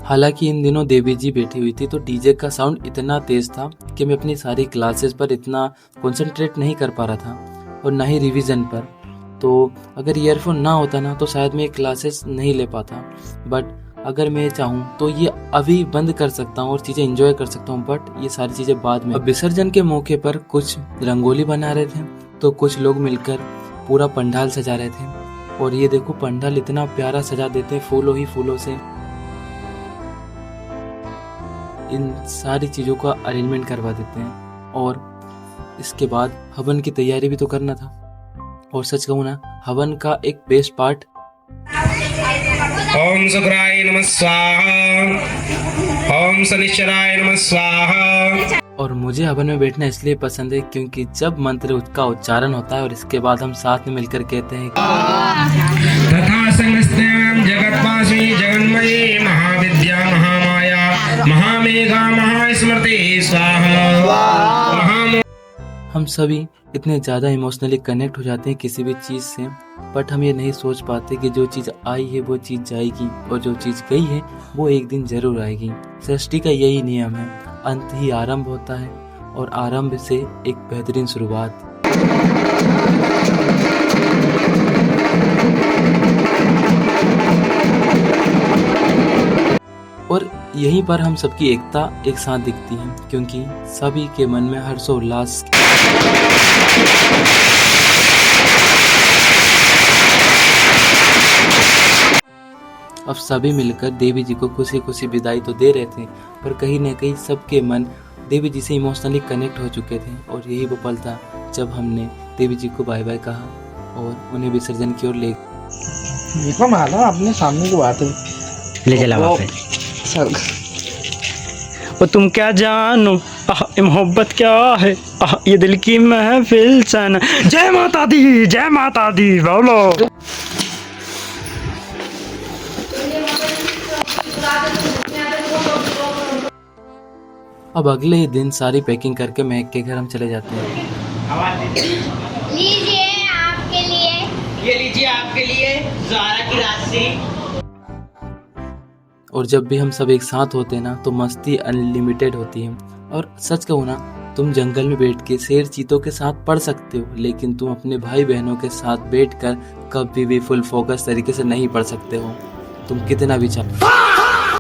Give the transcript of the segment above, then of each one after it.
हालांकि इन दिनों देवी जी बैठी हुई थी तो डीजे का साउंड इतना तेज था कि मैं अपनी सारी क्लासेस पर इतना कंसंट्रेट नहीं कर पा रहा था और ना ही रिवीजन पर। तो अगर ईयरफोन ना होता ना तो शायद मैं क्लासेस नहीं ले पाता, बट अगर मैं चाहूँ तो ये अभी बंद कर सकता हूँ और चीज़ें एंजॉय कर सकता हूँ, बट ये सारी चीज़ें बाद में। अब विसर्जन के मौके पर कुछ रंगोली बना रहे थे तो कुछ लोग मिलकर पूरा पंडाल सजा रहे थे। और ये देखो पंडाल इतना प्यारा सजा देते हैं फूलों ही फूलों से। इन सारी चीज़ों का अरेंजमेंट करवा देते हैं और इसके बाद हवन की तैयारी भी तो करना था। और सच कहूँ ना, हवन का एक बेस्ट पार्ट ओम शुक्राय नमः स्वाहा, ओम शनिश्चराय नमः स्वाहा। और मुझे हवन में बैठना इसलिए पसंद है क्योंकि जब मंत्र का उच्चारण होता है और इसके बाद हम साथ में मिलकर कहते हैं तथा समस्तं जगत्पाशी जगन्मयी महाविद्या महामाया महामेघा महास्मृति स्वाहा। हम सभी इतने ज़्यादा इमोशनली कनेक्ट हो जाते हैं किसी भी चीज़ से, बट हम ये नहीं सोच पाते कि जो चीज़ आई है वो चीज़ जाएगी और जो चीज़ गई है वो एक दिन ज़रूर आएगी। सृष्टि का यही नियम है, अंत ही आरंभ होता है और आरंभ से एक बेहतरीन शुरुआत। और यहीं पर हम सबकी एकता एक साथ दिखती है क्योंकि सभी के मन में हर्षोल्लास अब सभी मिलकर देवी जी को खुशी खुशी विदाई तो दे रहे थे, पर कहीं न कहीं सबके मन देवी जी से इमोशनली कनेक्ट हो चुके थे। और यही वो पल था जब हमने देवी जी को बाय बाय कहा और उन्हें विसर्जन की ओर ले देखो माला अपने सामने की बात है ले चला वहाँ पे सर। वो तुम क्या जानो ये मोहब्बत क्या है, ये दिल की महफिल सन। जय माता दी बोलो। अब अगले ही दिन सारी पैकिंग करके महक के घर हम चले जाते हैं। लीजिए आपके लिए, ये लीजिए आपके लिए ज़ारा की राशि। और जब भी हम सब एक साथ होते हैं ना तो मस्ती अनलिमिटेड होती है। और सच कहूँ ना, तुम जंगल में बैठ के शेर चीतों के साथ पढ़ सकते हो, लेकिन तुम अपने भाई बहनों के साथ बैठकर कभी भी फुल फोकस तरीके से नहीं पढ़ सकते हो, तुम कितना भी चाहो।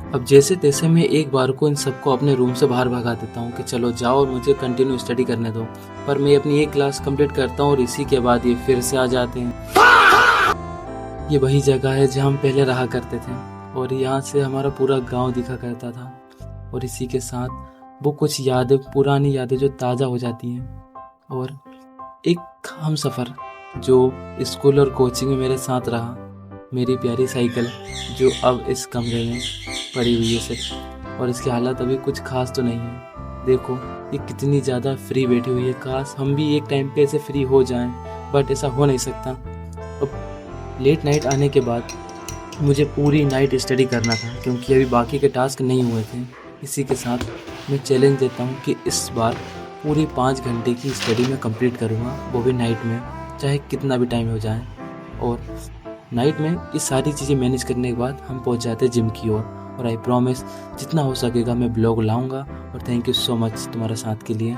अब जैसे तैसे मैं एक बार को इन सबको अपने रूम से बाहर भगा देता हूँ कि चलो जाओ और मुझे कंटिन्यू स्टडी करने दो, पर मैं अपनी एक क्लास कंप्लीट करता हूँ और इसी के बाद ये फिर से आ जाते हैं। ये वही जगह है जहाँ हम पहले रहा करते थे और यहाँ से हमारा पूरा गांव दिखा करता था। और इसी के साथ वो कुछ यादें, पुरानी यादें जो ताज़ा हो जाती हैं। और एक हम सफ़र जो स्कूल और कोचिंग में मेरे साथ रहा, मेरी प्यारी साइकिल जो अब इस कमरे में पड़ी हुई है सिर्फ, और इसकी हालत अभी कुछ खास तो नहीं है। देखो ये कितनी ज़्यादा फ्री बैठी हुई है, काश हम भी एक टाइम पे ऐसे फ्री हो जाएं, बट ऐसा हो नहीं सकता। अब लेट नाइट आने के बाद मुझे पूरी नाइट स्टडी करना था क्योंकि अभी बाकी के टास्क नहीं हुए थे। इसी के साथ मैं चैलेंज देता हूँ कि इस बार पूरी 5 घंटे की स्टडी मैं कंप्लीट करूँगा, वो भी नाइट में, चाहे कितना भी टाइम हो जाए। और नाइट में ये सारी चीज़ें मैनेज करने के बाद हम पहुँच जाते हैं जिम की ओर। और आई प्रॉमिस जितना हो सकेगा मैं ब्लॉग लाऊंगा। और थैंक यू सो मच तुम्हारे साथ के लिए।